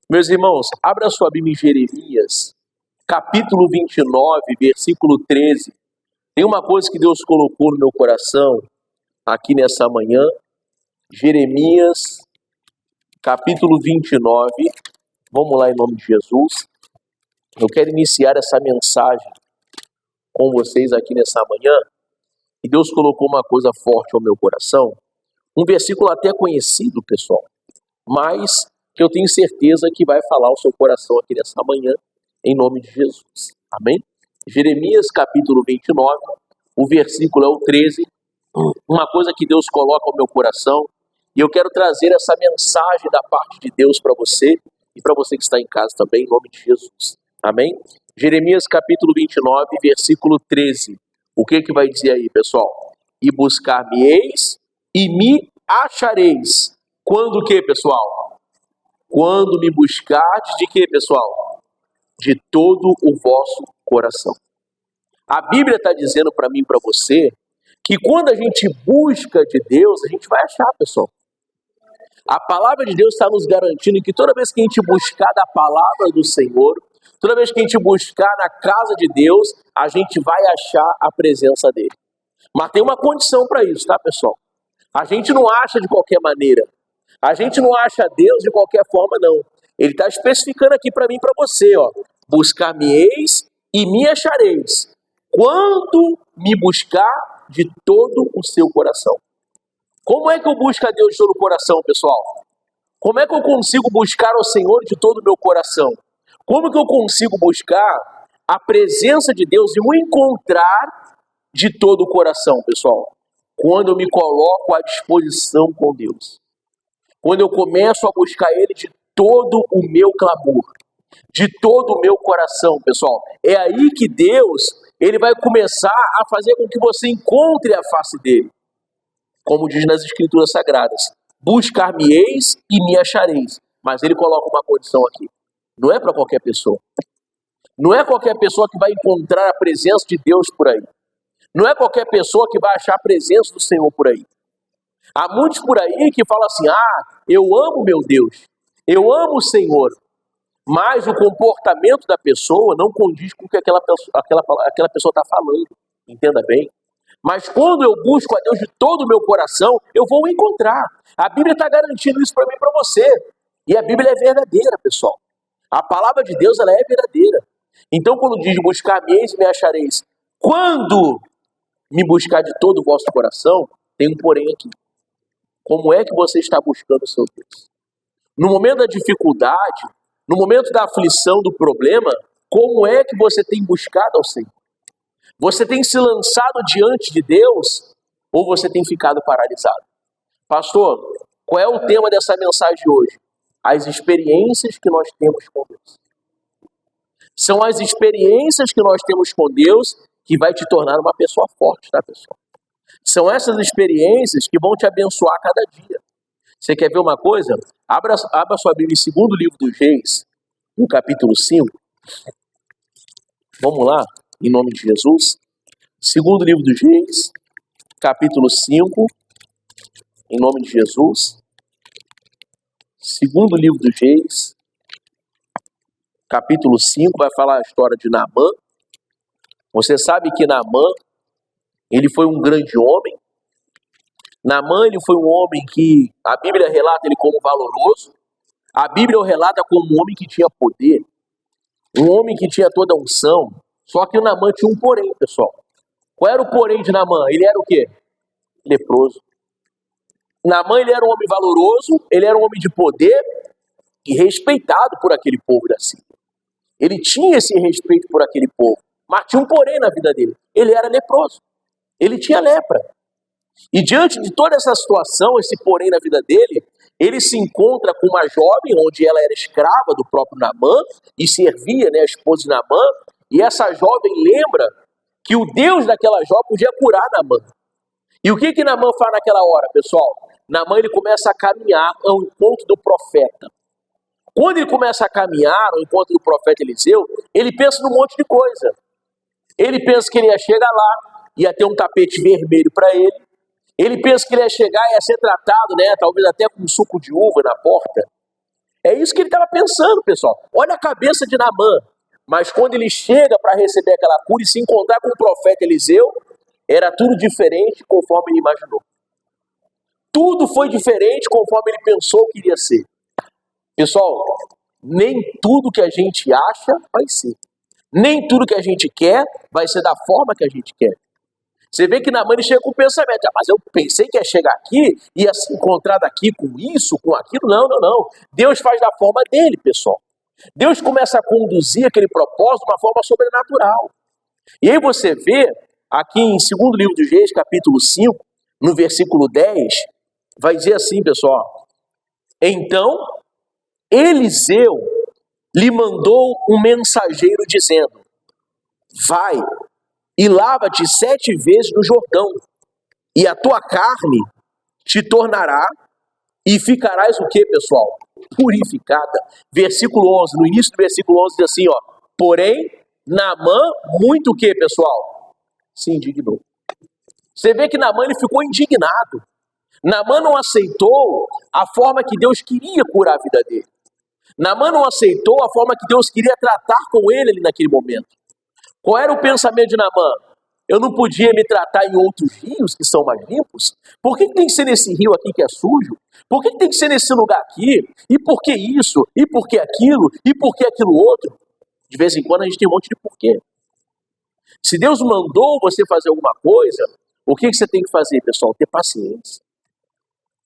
Meus irmãos, abra sua Bíblia em Jeremias, capítulo 29, versículo 13. Tem uma coisa que Deus colocou no meu coração aqui nessa manhã. Jeremias, capítulo 29. Vamos lá em nome de Jesus. Eu quero iniciar essa mensagem com vocês aqui nessa manhã. E Deus colocou uma coisa forte ao meu coração. Um versículo até conhecido, pessoal, mas que eu tenho certeza que vai falar ao seu coração aqui nessa manhã, em nome de Jesus. Amém? Jeremias capítulo 29, o versículo é o 13. Uma coisa que Deus coloca ao meu coração, e eu quero trazer essa mensagem da parte de Deus para você, e para você que está em casa também, em nome de Jesus. Amém? Jeremias capítulo 29, versículo 13. O que vai dizer aí, pessoal? E buscar-me-eis e me achareis. Quando o que, pessoal? Quando me buscardes de quê, pessoal? De todo o vosso coração. A Bíblia está dizendo para mim e para você que quando a gente busca de Deus, a gente vai achar, pessoal. A palavra de Deus está nos garantindo que toda vez que a gente buscar da palavra do Senhor, toda vez que a gente buscar na casa de Deus, a gente vai achar a presença dele. Mas tem uma condição para isso, tá, pessoal? A gente não acha de qualquer maneira. A gente não acha Deus de qualquer forma, não. Ele está especificando aqui para mim e para você, ó. Buscar-me-eis e me achareis, quando me buscar de todo o seu coração. Como é que eu busco a Deus de todo o coração, pessoal? Como é que eu consigo buscar ao Senhor de todo o meu coração? Como que eu consigo buscar a presença de Deus e o encontrar de todo o coração, pessoal? Quando eu me coloco à disposição com Deus. Quando eu começo a buscar Ele de todo o meu clamor, de todo o meu coração, pessoal. É aí que Deus, Ele vai começar a fazer com que você encontre a face dEle. Como diz nas Escrituras Sagradas. Buscar-me-eis e me achareis. Mas Ele coloca uma condição aqui. Não é para qualquer pessoa. Não é qualquer pessoa que vai encontrar a presença de Deus por aí. Não é qualquer pessoa que vai achar a presença do Senhor por aí. Há muitos por aí que falam assim, eu amo meu Deus, eu amo o Senhor, mas o comportamento da pessoa não condiz com o que aquela pessoa está falando, entenda bem. Mas quando eu busco a Deus de todo o meu coração, eu vou encontrar. A Bíblia está garantindo isso para mim e para você. E a Bíblia é verdadeira, pessoal. A palavra de Deus, ela é verdadeira. Então, quando diz buscar-me-eis e me achareis, quando me buscar de todo o vosso coração, tem um porém aqui. Como é que você está buscando o seu Deus? No momento da dificuldade, no momento da aflição, do problema, como é que você tem buscado ao Senhor? Você tem se lançado diante de Deus ou você tem ficado paralisado? Pastor, qual é o tema dessa mensagem de hoje? As experiências que nós temos com Deus. São as experiências que nós temos com Deus que vai te tornar uma pessoa forte, tá, pessoal? São essas experiências que vão te abençoar cada dia. Você quer ver uma coisa? Abra sua Bíblia em segundo livro dos Reis, no capítulo 5. Vamos lá, em nome de Jesus. Segundo livro dos Reis, capítulo 5, em nome de Jesus. Segundo livro dos Reis, capítulo 5, vai falar a história de Naamã. Você sabe que Naamã, ele foi um grande homem. Naamã, ele foi um homem que a Bíblia relata ele como valoroso. A Bíblia o relata como um homem que tinha poder. Um homem que tinha toda a unção. Só que o Naamã tinha um porém, pessoal. Qual era o porém de Naamã? Ele era o quê? Leproso. Naamã, ele era um homem valoroso, ele era um homem de poder e respeitado por aquele povo da Síria. Ele tinha esse respeito por aquele povo. Mas tinha um porém na vida dele. Ele era leproso. Ele tinha lepra. E diante de toda essa situação, esse porém na vida dele, ele se encontra com uma jovem, onde ela era escrava do próprio Naamã, e servia, a esposa de Naamã, e essa jovem lembra que o Deus daquela jovem podia curar Naamã. E o que Naamã faz naquela hora, pessoal? Naamã, ele começa a caminhar ao encontro do profeta. Quando ele começa a caminhar ao encontro do profeta Eliseu, ele pensa num monte de coisa. Ele pensa que ele ia chegar lá, ia ter um tapete vermelho para ele. Ele pensa que ele ia chegar e ia ser tratado, talvez até com um suco de uva na porta. É isso que ele estava pensando, pessoal. Olha a cabeça de Naamã. Mas quando ele chega para receber aquela cura e se encontrar com o profeta Eliseu, era tudo diferente conforme ele imaginou. Tudo foi diferente conforme ele pensou que iria ser. Pessoal, nem tudo que a gente acha vai ser. Nem tudo que a gente quer vai ser da forma que a gente quer. Você vê que Naamã chega com o pensamento, mas eu pensei que ia chegar aqui, ia se encontrar daqui com isso, com aquilo. Não, não, não. Deus faz da forma dele, pessoal. Deus começa a conduzir aquele propósito de uma forma sobrenatural. E aí você vê, aqui em 2º livro dos Reis, capítulo 5, no versículo 10, vai dizer assim, pessoal. Então, Eliseu lhe mandou um mensageiro dizendo, vai e lava-te 7 vezes no Jordão, e a tua carne te tornará e ficarás o que, pessoal? Purificada. Versículo 11, no início do versículo 11 diz assim, ó, porém, Naamã, muito o que, pessoal? Se indignou. Você vê que Naamã ele ficou indignado. Naamã não aceitou a forma que Deus queria curar a vida dele. Naamã não aceitou a forma que Deus queria tratar com ele ali naquele momento. Qual era o pensamento de Naamã? Eu não podia me tratar em outros rios que são mais limpos? Por que tem que ser nesse rio aqui que é sujo? Por que tem que ser nesse lugar aqui? E por que isso? E por que aquilo? E por que aquilo outro? De vez em quando a gente tem um monte de porquê. Se Deus mandou você fazer alguma coisa, o que você tem que fazer, pessoal? Ter paciência.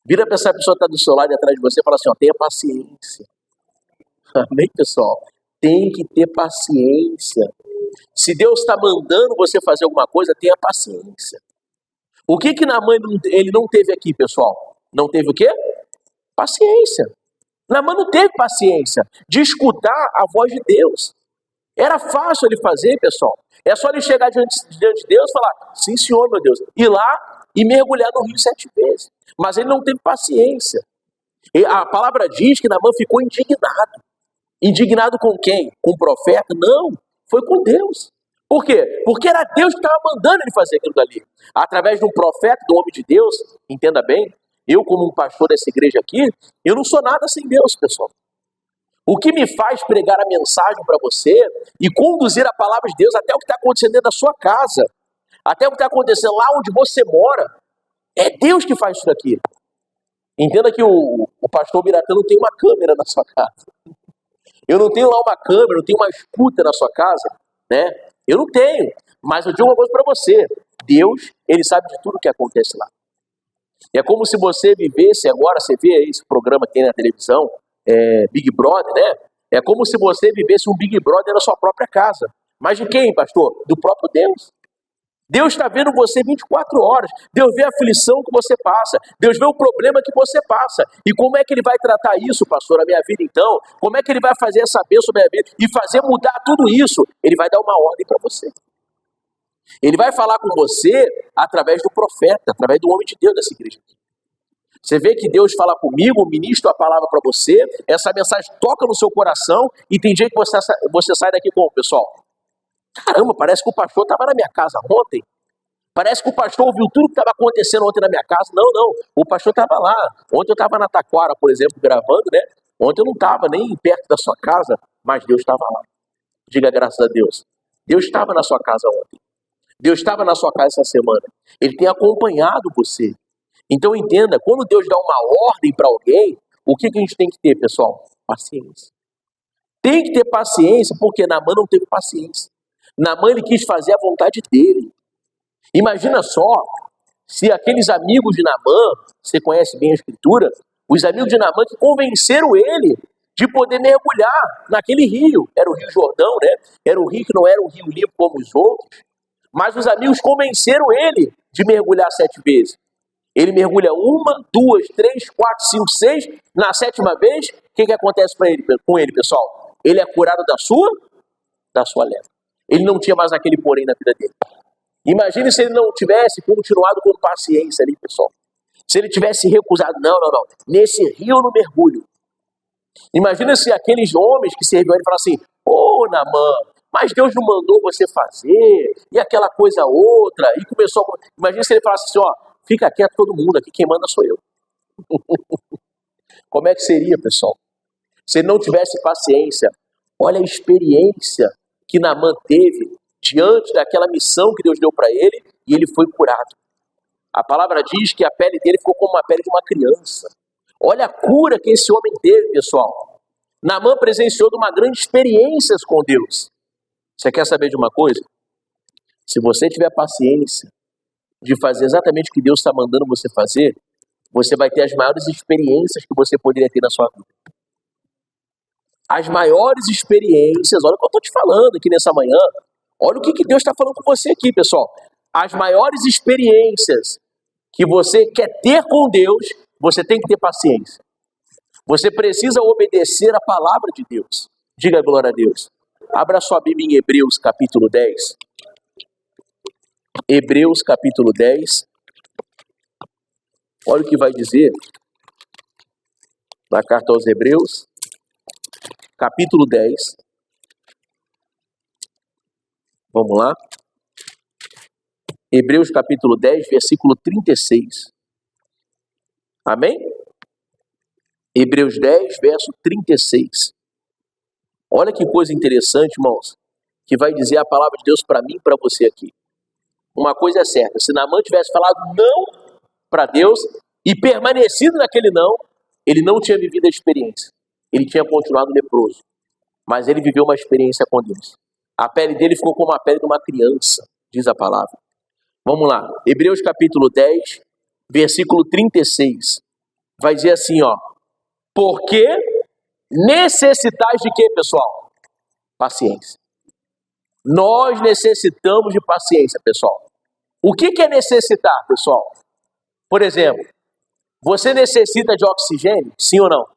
Vira para essa pessoa que está do seu lado e atrás de você e fala assim, ó, tenha paciência. Amém, pessoal? Tem que ter paciência. Se Deus está mandando você fazer alguma coisa, tenha paciência. O que Naamã ele não teve aqui, pessoal? Não teve o quê? Paciência. Naamã não teve paciência de escutar a voz de Deus. Era fácil ele fazer, pessoal. É só ele chegar diante de Deus e falar, sim, senhor, meu Deus. Ir lá e mergulhar no rio 7 vezes. Mas ele não teve paciência. E a palavra diz que Naamã ficou indignado. Indignado com quem? Com o profeta? Não, foi com Deus. Por quê? Porque era Deus que estava mandando ele fazer aquilo dali. Através de um profeta, do homem de Deus, entenda bem, eu como um pastor dessa igreja aqui, eu não sou nada sem Deus, pessoal. O que me faz pregar a mensagem para você e conduzir a palavra de Deus até o que está acontecendo dentro da sua casa, até o que está acontecendo lá onde você mora, é Deus que faz isso daqui. Entenda que o pastor Biratã não tem uma câmera na sua casa. Eu não tenho lá uma câmera, não tenho uma escuta na sua casa, né? Eu não tenho, mas eu digo uma coisa para você. Deus, ele sabe de tudo que acontece lá. É como se você vivesse agora, você vê esse programa que tem na televisão, Big Brother, né? É como se você vivesse um Big Brother na sua própria casa. Mas de quem, pastor? Do próprio Deus. Deus está vendo você 24 horas. Deus vê a aflição que você passa. Deus vê o problema que você passa. E como é que ele vai tratar isso, pastor, na minha vida então? Como é que ele vai fazer essa bênção na minha vida e fazer mudar tudo isso? Ele vai dar uma ordem para você. Ele vai falar com você através do profeta, através do homem de Deus dessa igreja. Você vê que Deus fala comigo, ministro a palavra para você, essa mensagem toca no seu coração e tem dia que você sai daqui como, pessoal? Caramba, parece que o pastor estava na minha casa ontem. Parece que o pastor ouviu tudo que estava acontecendo ontem na minha casa. Não, não. O pastor estava lá. Ontem eu estava na Taquara, por exemplo, gravando, né? Ontem eu não estava nem perto da sua casa, mas Deus estava lá. Diga graças a Deus. Deus estava na sua casa ontem. Deus estava na sua casa essa semana. Ele tem acompanhado você. Então entenda, quando Deus dá uma ordem para alguém, o que a gente tem que ter, pessoal? Paciência. Tem que ter paciência, porque Naamã não teve paciência. Naamã ele quis fazer a vontade dele. Imagina só, se aqueles amigos de Naamã, você conhece bem a escritura, os amigos de Naamã que convenceram ele de poder mergulhar naquele rio. Era o Rio Jordão, né? Era um rio que não era um rio limpo como os outros, mas os amigos convenceram ele de mergulhar 7 vezes. Ele mergulha 1, 2, 3, 4, 5, 6, na 7ª vez, o que acontece com ele, pessoal? Ele é curado da sua lepra. Ele não tinha mais aquele porém na vida dele. Imagine se ele não tivesse continuado com paciência ali, pessoal. Se ele tivesse recusado, não. Nesse rio eu não mergulho. Imagina se aqueles homens que serviam ele falassem assim, Naamã, mas Deus não mandou você fazer, e aquela coisa outra, e começou a... Imagina se ele falasse assim, fica quieto todo mundo aqui, quem manda sou eu. Como é que seria, pessoal? se ele não tivesse paciência, olha a experiência que Naamã teve diante daquela missão que Deus deu para ele, e ele foi curado. A palavra diz que a pele dele ficou como a pele de uma criança. Olha a cura que esse homem teve, pessoal. Naamã presenciou de uma grande experiência com Deus. Você quer saber de uma coisa? Se você tiver paciência de fazer exatamente o que Deus está mandando você fazer, você vai ter as maiores experiências que você poderia ter na sua vida. As maiores experiências, olha o que eu estou te falando aqui nessa manhã. Olha o que Deus está falando com você aqui, pessoal. As maiores experiências que você quer ter com Deus, você tem que ter paciência. Você precisa obedecer a palavra de Deus. Diga glória a Deus. Abra sua Bíblia em Hebreus capítulo 10. Hebreus capítulo 10. Olha o que vai dizer na carta aos Hebreus, capítulo 10. Vamos lá. Hebreus capítulo 10, versículo 36. Amém? Hebreus 10, verso 36. Olha que coisa interessante, irmãos, que vai dizer a palavra de Deus para mim e para você aqui. Uma coisa é certa, se Naamã tivesse falado não para Deus e permanecido naquele não, ele não tinha vivido a experiência. Ele tinha continuado leproso. Mas ele viveu uma experiência com Deus. A pele dele ficou como a pele de uma criança, diz a palavra. Vamos lá, Hebreus capítulo 10, versículo 36. Vai dizer assim, ó. Porque necessitais de quê, pessoal? Paciência. Nós necessitamos de paciência, pessoal. O que é necessitar, pessoal? Por exemplo, você necessita de oxigênio? Sim ou não?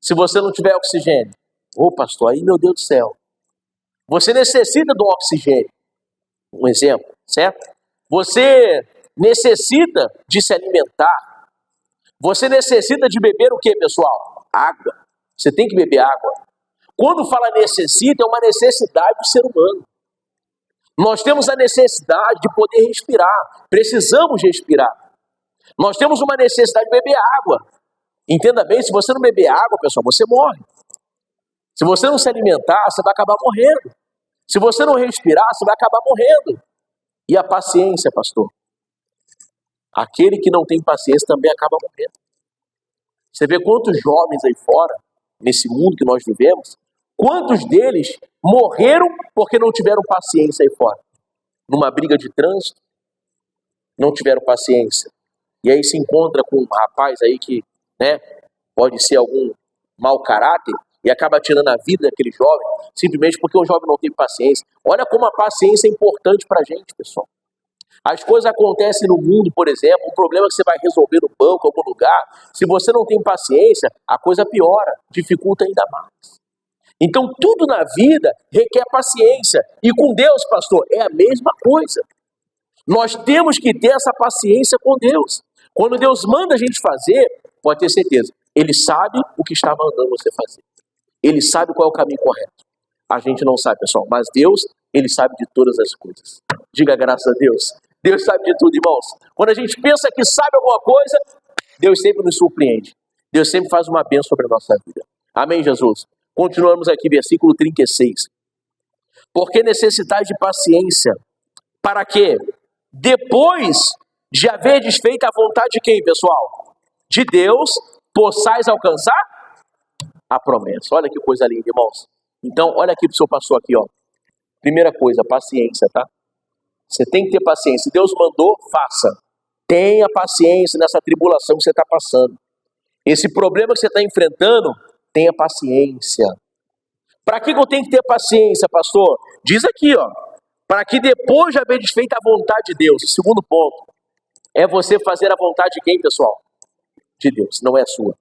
Se você não tiver oxigênio, pastor, aí meu Deus do céu. Você necessita de um oxigênio. Um exemplo, certo? Você necessita de se alimentar. Você necessita de beber o que, pessoal? Água. Você tem que beber água. Quando fala necessita, é uma necessidade do ser humano. Nós temos a necessidade de poder respirar. Precisamos respirar. Nós temos uma necessidade de beber água. Entenda bem, se você não beber água, pessoal, você morre. Se você não se alimentar, você vai acabar morrendo. Se você não respirar, você vai acabar morrendo. E a paciência, pastor? Aquele que não tem paciência também acaba morrendo. Você vê quantos jovens aí fora, nesse mundo que nós vivemos, quantos deles morreram porque não tiveram paciência aí fora? Numa briga de trânsito, não tiveram paciência. E aí se encontra com um rapaz aí que, pode ser algum mau caráter e acaba tirando a vida daquele jovem, simplesmente porque o jovem não tem paciência. Olha como a paciência é importante para a gente, pessoal. As coisas acontecem no mundo, por exemplo, um problema que você vai resolver no banco, em algum lugar, se você não tem paciência, a coisa piora, dificulta ainda mais. Então, tudo na vida requer paciência. E com Deus, pastor, é a mesma coisa. Nós temos que ter essa paciência com Deus. Quando Deus manda a gente fazer, pode ter certeza, Ele sabe o que está mandando você fazer. Ele sabe qual é o caminho correto. A gente não sabe, pessoal, mas Deus, Ele sabe de todas as coisas. Diga graças a Deus. Deus sabe de tudo, irmãos. Quando a gente pensa que sabe alguma coisa, Deus sempre nos surpreende. Deus sempre faz uma bênção sobre a nossa vida. Amém, Jesus? Continuamos aqui, versículo 36. Porque necessitais de paciência, para que, depois de haver desfeito a vontade de quem, pessoal? De Deus, possais alcançar a promessa. Olha que coisa linda, irmãos. Então, olha aqui para o seu pastor aqui, ó. Primeira coisa, paciência, tá? Você tem que ter paciência. Deus mandou, faça. Tenha paciência nessa tribulação que você está passando. Esse problema que você está enfrentando, tenha paciência. Para que eu tenho que ter paciência, pastor? Diz aqui, ó. Para que depois de haver desfeito a vontade de Deus. O segundo ponto é você fazer a vontade de quem, pessoal? De Deus, não é a sua.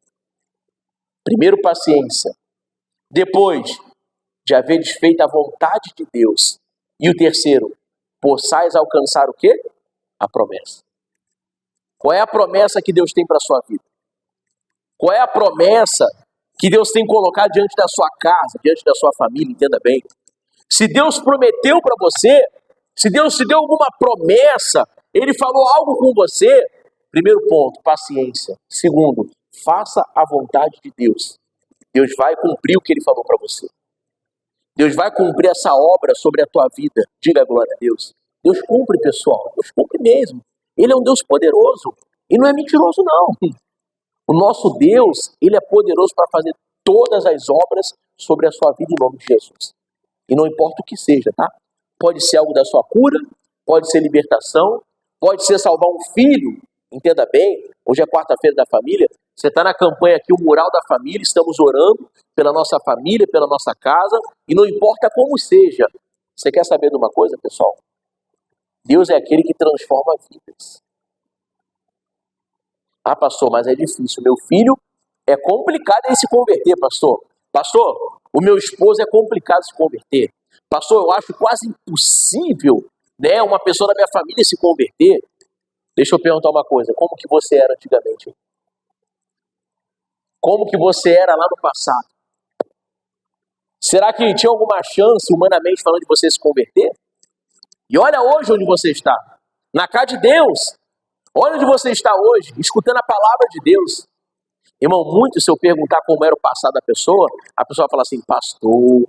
Primeiro, paciência. Depois de haver desfeito a vontade de Deus. E o terceiro, possais alcançar o quê? A promessa. Qual é a promessa que Deus tem para a sua vida? Qual é a promessa que Deus tem colocado diante da sua casa, diante da sua família? Entenda bem. Se Deus prometeu para você, se Deus te deu alguma promessa, Ele falou algo com você, primeiro ponto, paciência. Segundo, faça a vontade de Deus. Deus vai cumprir o que Ele falou para você. Deus vai cumprir essa obra sobre a tua vida. Diga a glória a Deus. Deus cumpre, pessoal. Deus cumpre mesmo. Ele é um Deus poderoso. E não é mentiroso, não. O nosso Deus, Ele é poderoso para fazer todas as obras sobre a sua vida em nome de Jesus. E não importa o que seja, tá? Pode ser algo da sua cura, pode ser libertação, pode ser salvar um filho. Entenda bem, hoje é quarta-feira da família, você está na campanha aqui, o mural da família, estamos orando pela nossa família, pela nossa casa, e não importa como seja. Você quer saber de uma coisa, pessoal? Deus é aquele que transforma vidas. Ah, pastor, mas é difícil. Meu filho é complicado ele se converter, pastor. Pastor, o meu esposo é complicado se converter. Pastor, eu acho quase impossível, né, uma pessoa da minha família se converter. Deixa eu perguntar uma coisa. Como que você era antigamente? Como que você era lá no passado? Será que tinha alguma chance, humanamente falando, de você se converter? E olha hoje onde você está. Na casa de Deus. Olha onde você está hoje, escutando a palavra de Deus. Irmão, muito se eu perguntar como era o passado da pessoa, a pessoa vai falar assim, pastor,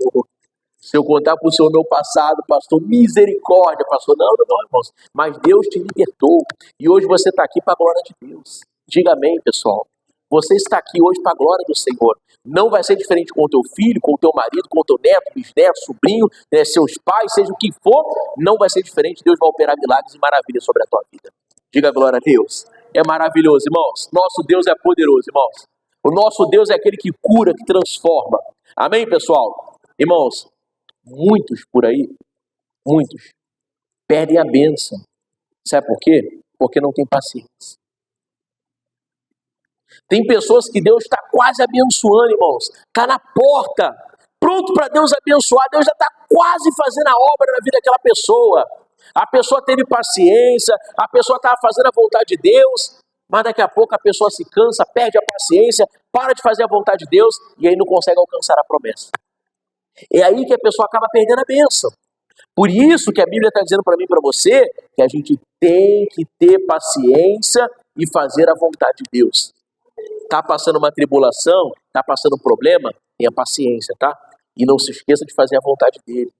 se eu contar para o senhor meu passado, pastor, misericórdia, pastor. Não, irmãos. Mas Deus te libertou. E hoje você está aqui para a glória de Deus. Diga amém, pessoal. Você está aqui hoje para a glória do Senhor. Não vai ser diferente com o teu filho, com o teu marido, com o teu neto, bisneto, sobrinho, né, seus pais, seja o que for. Não vai ser diferente. Deus vai operar milagres e maravilhas sobre a tua vida. Diga glória a Deus. É maravilhoso, irmãos. Nosso Deus é poderoso, irmãos. O nosso Deus é aquele que cura, que transforma. Amém, pessoal? Irmãos, muitos por aí, muitos, perdem a bênção. Sabe por quê? Porque não tem paciência. Tem pessoas que Deus está quase abençoando, irmãos. Está na porta, pronto para Deus abençoar. Deus já está quase fazendo a obra na vida daquela pessoa. A pessoa teve paciência, a pessoa estava fazendo a vontade de Deus, mas daqui a pouco a pessoa se cansa, perde a paciência, para de fazer a vontade de Deus e aí não consegue alcançar a promessa. É aí que a pessoa acaba perdendo a bênção. Por isso que a Bíblia está dizendo para mim e para você que a gente tem que ter paciência e fazer a vontade de Deus. Está passando uma tribulação, está passando um problema, tenha paciência, tá? E não se esqueça de fazer a vontade dele.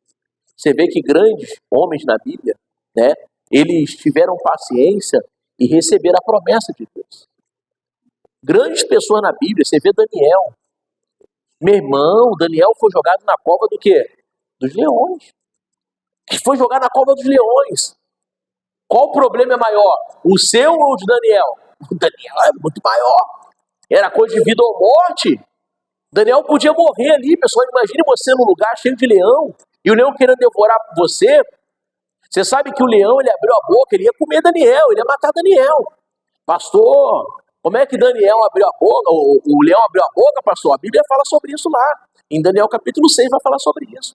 Você vê que grandes homens na Bíblia, né, eles tiveram paciência e receberam a promessa de Deus. Grandes pessoas na Bíblia, você vê Daniel. Meu irmão, Daniel foi jogado na cova do quê? Dos leões. Ele foi jogado na cova dos leões. Qual o problema é maior? O seu ou o de Daniel? O Daniel é muito maior. Era coisa de vida ou morte. Daniel podia morrer ali, pessoal. Imagine você num lugar cheio de leão e o leão querendo devorar você. Você sabe que o leão, ele abriu a boca, ele ia comer Daniel, ele ia matar Daniel. Pastor, como é que Daniel abriu a boca? O leão abriu a boca, pastor? A Bíblia fala sobre isso lá. Em Daniel capítulo 6 vai falar sobre isso.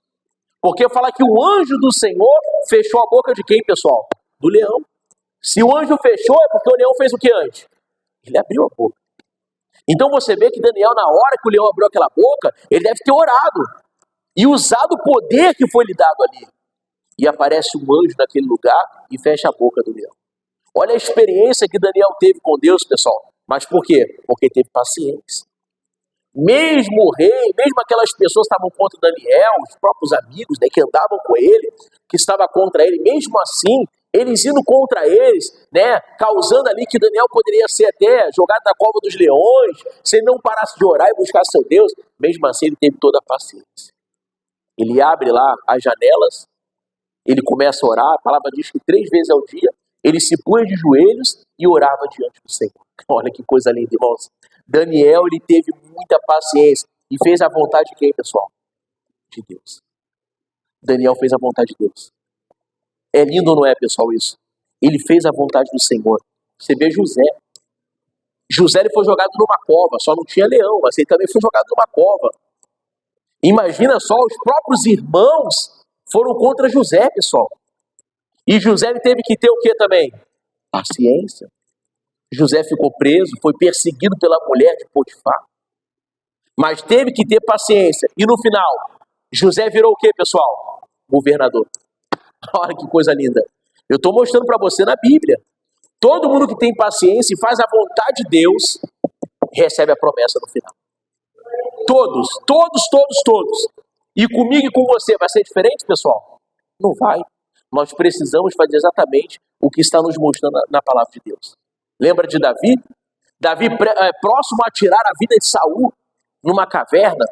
Porque fala que o anjo do Senhor fechou a boca de quem, pessoal? Do leão. Se o anjo fechou, é porque o leão fez o que antes? Ele abriu a boca. Então você vê que Daniel, na hora que o leão abriu aquela boca, ele deve ter orado e usado o poder que foi lhe dado ali. E aparece um anjo naquele lugar e fecha a boca do leão. Olha a experiência que Daniel teve com Deus, pessoal. Mas por quê? Porque teve paciência. Mesmo o rei, mesmo aquelas pessoas que estavam contra Daniel, os próprios amigos, né, que andavam com ele, que estavam contra ele, mesmo assim, eles indo contra eles, né, causando ali que Daniel poderia ser até jogado na cova dos leões, se ele não parasse de orar e buscar seu Deus, mesmo assim ele teve toda a paciência. Ele abre lá as janelas, ele começa a orar, a palavra diz que 3 vezes ao dia, ele se punha de joelhos e orava diante do Senhor. Olha que coisa linda, irmãos. Daniel, ele teve muita paciência e fez a vontade de quem, pessoal? De Deus. Daniel fez a vontade de Deus. É lindo ou não é, pessoal, isso? Ele fez a vontade do Senhor. Você vê José. José, ele foi jogado numa cova, só não tinha leão, mas ele também foi jogado numa cova. Imagina só, os próprios irmãos foram contra José, pessoal. E José, ele teve que ter o que também? Paciência. José ficou preso, foi perseguido pela mulher de Potifar. Mas teve que ter paciência. E no final, José virou o que, pessoal? Governador. Olha que coisa linda. Eu estou mostrando para você na Bíblia. Todo mundo que tem paciência e faz a vontade de Deus, recebe a promessa no final. Todos, todos, todos, todos. E comigo e com você vai ser diferente, pessoal? Não vai. Nós precisamos fazer exatamente o que está nos mostrando na palavra de Deus. Lembra de Davi? Davi, próximo a tirar a vida de Saul numa caverna.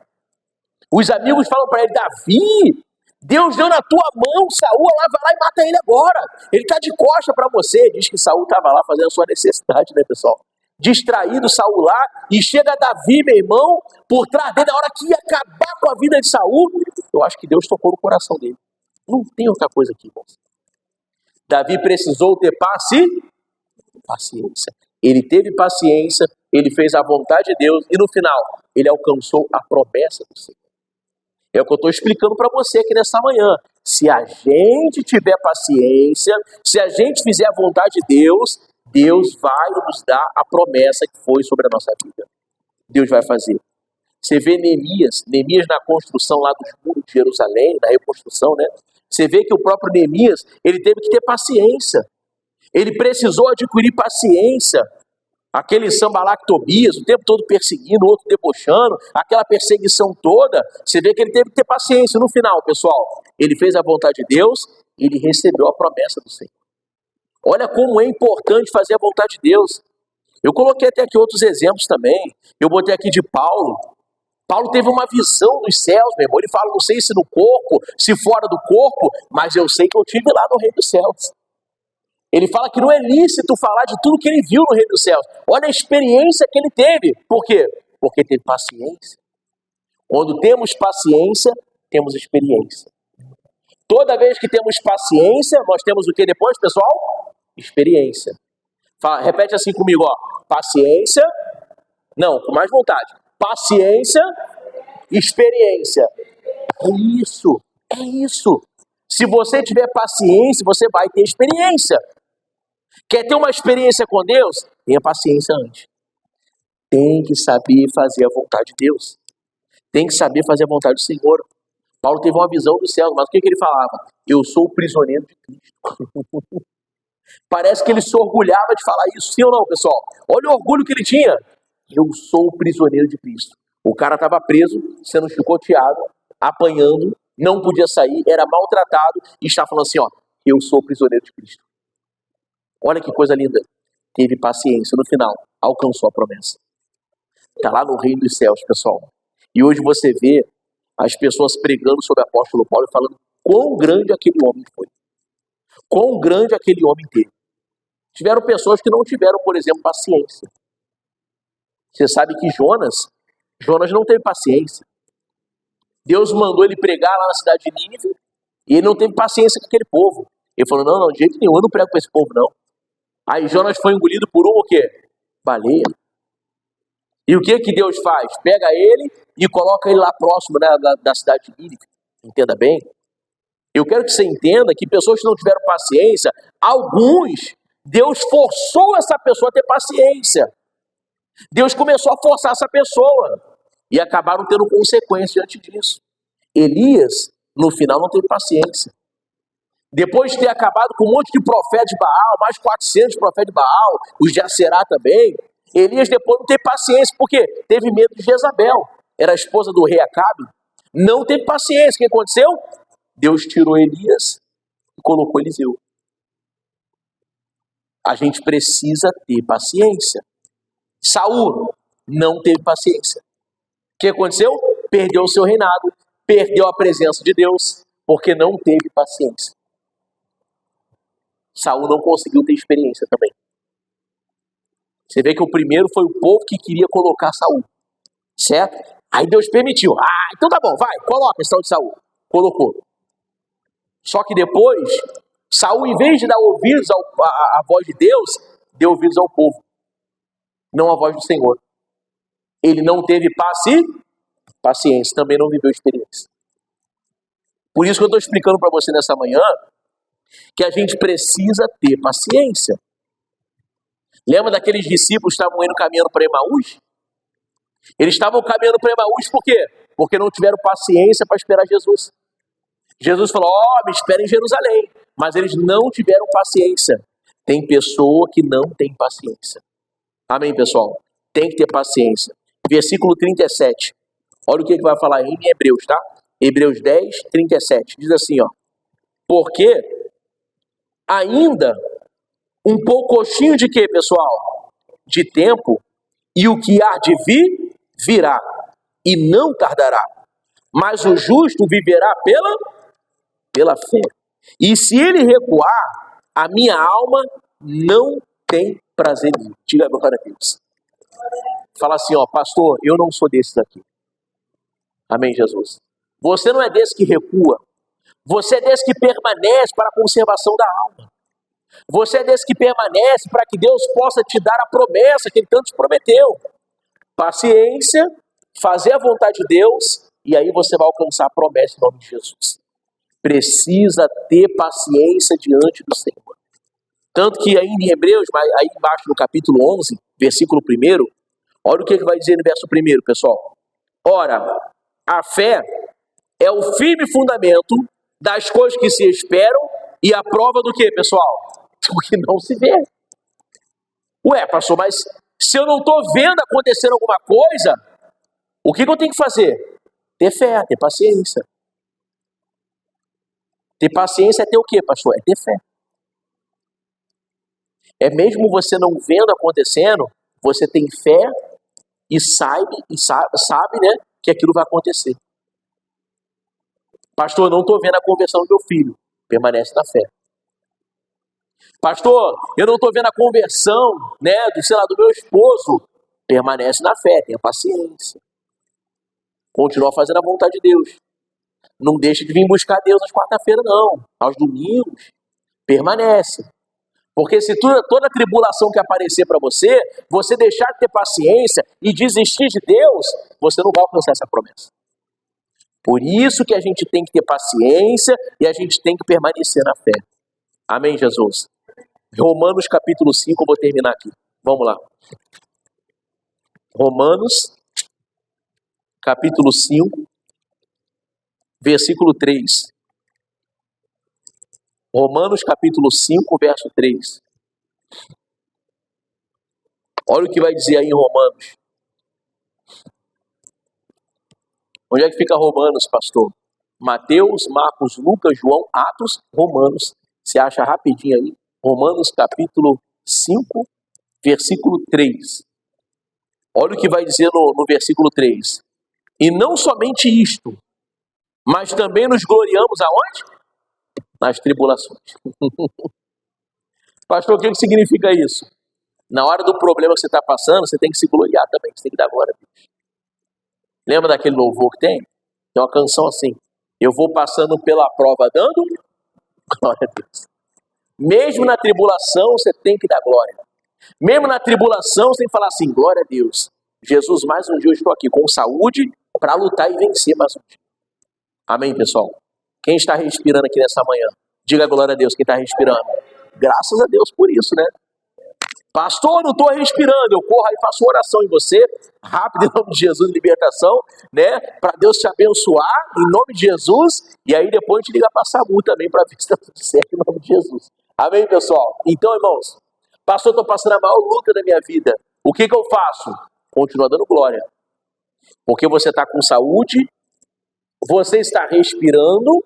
Os amigos falam para ele: Davi, Deus deu na tua mão Saul, vai lá e mata ele agora. Ele está de costa para você. Diz que Saul estava lá fazendo a sua necessidade, né, pessoal? Distraído Saul lá, e chega Davi, meu irmão, por trás dele, na hora que ia acabar com a vida de Saul. Eu acho que Deus tocou no coração dele. Não tem outra coisa aqui, irmãos. Davi precisou ter paciência. Ele teve paciência, ele fez a vontade de Deus, e no final, ele alcançou a promessa do Senhor. É o que eu estou explicando para você aqui nessa manhã. Se a gente tiver paciência, se a gente fizer a vontade de Deus, Deus vai nos dar a promessa que foi sobre a nossa vida. Deus vai fazer. Você vê Neemias na construção lá dos muros de Jerusalém, na reconstrução, né? Você vê que o próprio Neemias, ele teve que ter paciência. Ele precisou adquirir paciência. Aquele Sanbalat Tobias, o tempo todo perseguindo, o outro debochando, aquela perseguição toda, você vê que ele teve que ter paciência. No final, pessoal, ele fez a vontade de Deus e ele recebeu a promessa do Senhor. Olha como é importante fazer a vontade de Deus. Eu coloquei até aqui outros exemplos também. Eu botei aqui de Paulo. Paulo teve uma visão dos céus, meu irmão. Ele fala, não sei se no corpo, se fora do corpo, mas eu sei que eu estive lá no reino dos céus. Ele fala que não é lícito falar de tudo que ele viu no reino dos céus. Olha a experiência que ele teve. Por quê? Porque teve paciência. Quando temos paciência, temos experiência. Toda vez que temos paciência, nós temos o que depois, pessoal? Experiência. Fala, repete assim comigo, ó. Paciência. Não, com mais vontade. Paciência, experiência. É isso. É isso. Se você tiver paciência, você vai ter experiência. Quer ter uma experiência com Deus? Tenha paciência antes. Tem que saber fazer a vontade de Deus. Tem que saber fazer a vontade do Senhor. Paulo teve uma visão do céu, mas o que ele falava? Eu sou o prisioneiro de Cristo. Parece que ele se orgulhava de falar isso, sim ou não, pessoal? Olha o orgulho que ele tinha. Eu sou o prisioneiro de Cristo. O cara estava preso, sendo chicoteado, apanhando, não podia sair, era maltratado, e está falando assim, ó, eu sou o prisioneiro de Cristo. Olha que coisa linda. Teve paciência, no final, alcançou a promessa. Está lá no reino dos céus, pessoal. E hoje você vê as pessoas pregando sobre o apóstolo Paulo e falando quão grande aquele homem foi. Quão grande aquele homem teve. Tiveram pessoas que não tiveram, por exemplo, paciência. Você sabe que Jonas não teve paciência. Deus mandou ele pregar lá na cidade de Nínive e ele não teve paciência com aquele povo. Ele falou, não, de jeito nenhum, eu não prego para esse povo, não. Aí Jonas foi engolido por o quê? Baleia. E o que Deus faz? Pega ele e coloca ele lá próximo, né, da cidade de Nínive. Entenda bem. Eu quero que você entenda que pessoas que não tiveram paciência, alguns, Deus forçou essa pessoa a ter paciência. Deus começou a forçar essa pessoa. E acabaram tendo consequências diante disso. Elias, no final, não teve paciência. Depois de ter acabado com um monte de profetas de Baal, mais 400 profetas de Baal, os de Aserá também, Elias depois não teve paciência, porque teve medo de Jezabel. Era a esposa do rei Acabe. Não teve paciência. O que aconteceu? Deus tirou Elias e colocou Eliseu. A gente precisa ter paciência. Saul não teve paciência. O que aconteceu? Perdeu o seu reinado, perdeu a presença de Deus, porque não teve paciência. Saul não conseguiu ter experiência também. Você vê que o primeiro foi o povo que queria colocar Saul, certo? Aí Deus permitiu. Então tá bom, vai, coloca esse tal de Saul. Colocou. Só que depois, Saul, em vez de dar ouvidos à voz de Deus, deu ouvidos ao povo, não à voz do Senhor. Ele não teve paciência, também não viveu experiência. Por isso que eu estou explicando para você nessa manhã que a gente precisa ter paciência. Lembra daqueles discípulos que estavam indo caminhando para Emaús? Eles estavam caminhando para Emaús por quê? Porque não tiveram paciência para esperar Jesus. Jesus falou, me espera em Jerusalém. Mas eles não tiveram paciência. Tem pessoa que não tem paciência. Amém, pessoal? Tem que ter paciência. Versículo 37. Olha o que vai falar em Hebreus, tá? Hebreus 10, 37. Diz assim, ó. Porque ainda um poucochinho de quê, pessoal? De tempo, e o que há de vir, virá, e não tardará. Mas o justo viverá pela fé. E se ele recuar, a minha alma não tem prazer nele. Diga glória a Deus. Fala assim, ó, pastor, eu não sou desses aqui. Amém, Jesus. Você não é desse que recua. Você é desse que permanece para a conservação da alma. Você é desse que permanece para que Deus possa te dar a promessa que Ele tanto te prometeu. Paciência, fazer a vontade de Deus, e aí você vai alcançar a promessa em nome de Jesus. Precisa ter paciência diante do Senhor. Tanto que aí em Hebreus, aí embaixo no capítulo 11, versículo 1, olha o que vai dizer no verso 1, pessoal. Ora, a fé é o firme fundamento das coisas que se esperam e a prova do que, pessoal? Do que não se vê. Ué, pastor, mas se eu não estou vendo acontecendo alguma coisa, o que eu tenho que fazer? Ter fé, ter paciência. Ter paciência é ter o quê, pastor? É ter fé. É mesmo você não vendo acontecendo, você tem fé e sabe, né, que aquilo vai acontecer. Pastor, eu não estou vendo a conversão do meu filho. Permanece na fé. Pastor, eu não estou vendo a conversão, né, do meu esposo. Permanece na fé, tenha paciência. Continua fazendo a vontade de Deus. Não deixe de vir buscar Deus às quarta-feiras, não. Aos domingos. Permanece. Porque se toda tribulação que aparecer para você, você deixar de ter paciência e desistir de Deus, você não vai alcançar essa promessa. Por isso que a gente tem que ter paciência e a gente tem que permanecer na fé. Amém, Jesus? Romanos capítulo 5, eu vou terminar aqui. Vamos lá. Romanos capítulo 5, versículo 3. Romanos capítulo 5, verso 3. Olha o que vai dizer aí em Romanos. Onde é que fica Romanos, pastor? Mateus, Marcos, Lucas, João, Atos, Romanos. Você acha rapidinho aí? Romanos capítulo 5, versículo 3. Olha o que vai dizer no versículo 3. E não somente isto, mas também nos gloriamos aonde? Nas tribulações. Pastor, o que significa isso? Na hora do problema que você está passando, você tem que se gloriar também, você tem que dar glória a Deus. Lembra daquele louvor que tem? Tem uma canção assim: eu vou passando pela prova dando glória a Deus. Mesmo na tribulação, você tem que dar glória. Mesmo na tribulação, você tem que falar assim: glória a Deus. Jesus, mais um dia eu estou aqui com saúde para lutar e vencer mais um dia. Amém, pessoal? Quem está respirando aqui nessa manhã? Diga glória a Deus, quem está respirando. Graças a Deus por isso, né? Pastor, não estou respirando. Eu corro aí, faço uma oração em você, rápido, em nome de Jesus, libertação, né? Para Deus te abençoar, em nome de Jesus. E aí depois a gente liga para a SAMU também, para ver se está tudo certo, em nome de Jesus. Amém, pessoal? Então, irmãos, pastor, estou passando a maior luta da minha vida. O que eu faço? Continua dando glória. Porque você está com saúde, você está respirando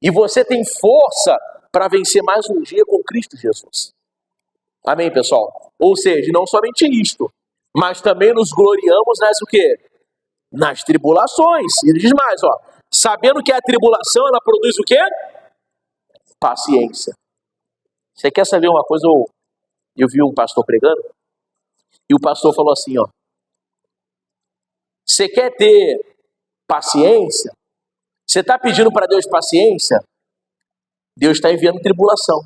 e você tem força para vencer mais um dia com Cristo Jesus. Amém, pessoal? Ou seja, não somente isto, mas também nos gloriamos nas o quê? Nas tribulações. E ele diz mais, ó, sabendo que a tribulação, ela produz o quê? Paciência. Você quer saber uma coisa? Eu vi um pastor pregando, e o pastor falou assim, ó, você quer ter paciência? Você está pedindo para Deus paciência? Deus está enviando tribulação.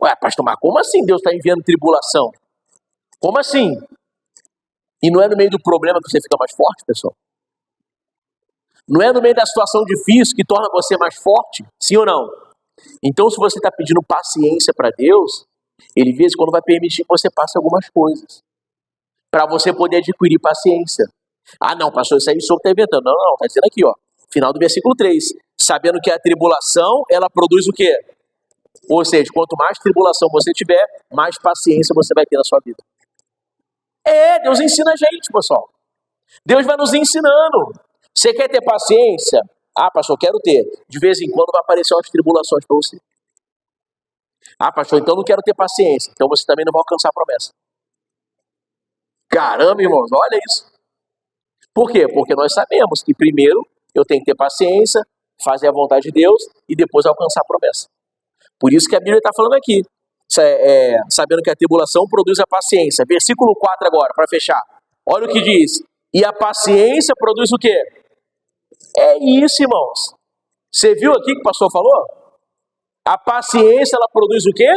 Ué, pastor, mas como assim Deus está enviando tribulação? Como assim? E não é no meio do problema que você fica mais forte, pessoal? Não é no meio da situação difícil que torna você mais forte? Sim ou não? Então, se você está pedindo paciência para Deus, Ele, de vez em quando, vai permitir que você passe algumas coisas. Para você poder adquirir paciência. Ah, não, pastor, isso aí o senhor está inventando. Não, está dizendo aqui, ó. Final do versículo 3. Sabendo que a tribulação, ela produz o quê? Ou seja, quanto mais tribulação você tiver, mais paciência você vai ter na sua vida. Deus ensina a gente, pessoal. Deus vai nos ensinando. Você quer ter paciência? Ah, pastor, quero ter. De vez em quando vai aparecer umas tribulações para você. Ah, pastor, então não quero ter paciência. Então você também não vai alcançar a promessa. Caramba, irmãos, olha isso. Por quê? Porque nós sabemos que primeiro eu tenho que ter paciência, fazer a vontade de Deus e depois alcançar a promessa. Por isso que a Bíblia está falando aqui. Sabendo que a tribulação produz a paciência. Versículo 4 agora, para fechar. Olha o que diz. E a paciência produz o quê? É isso, irmãos. Você viu aqui que o pastor falou? A paciência, ela produz o quê?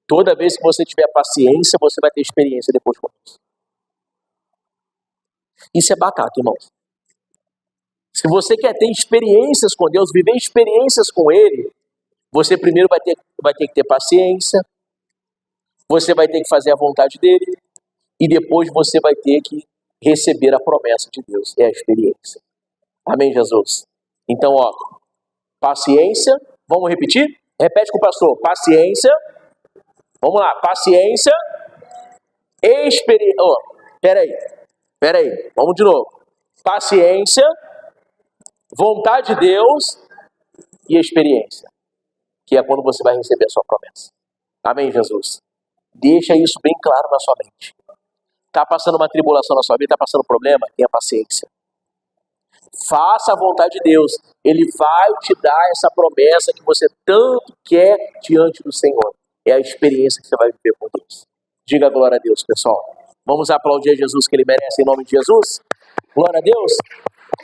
Toda vez que você tiver paciência, você vai ter experiência depois com Deus. Isso é batata, irmãos. Se você quer ter experiências com Deus, viver experiências com Ele, você primeiro vai ter que ter paciência, você vai ter que fazer a vontade dEle, e depois você vai ter que receber a promessa de Deus. É a experiência. Amém, Jesus? Então, paciência, vamos repetir? Repete com o pastor. Paciência, vamos lá, paciência, experiência. Peraí, vamos de novo. Paciência, vontade de Deus e experiência, que é quando você vai receber a sua promessa. Amém, Jesus? Deixa isso bem claro na sua mente. Está passando uma tribulação na sua vida, está passando um problema? Tenha paciência. Faça a vontade de Deus. Ele vai te dar essa promessa que você tanto quer diante do Senhor. É a experiência que você vai viver com Deus. Diga glória a Deus, pessoal. Vamos aplaudir a Jesus que Ele merece em nome de Jesus? Glória a Deus.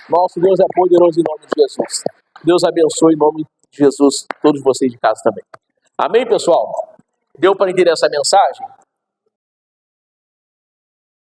Nosso Deus é poderoso em nome de Jesus. Deus abençoe em nome de Jesus todos vocês de casa também. Amém, pessoal? Deu para entender essa mensagem?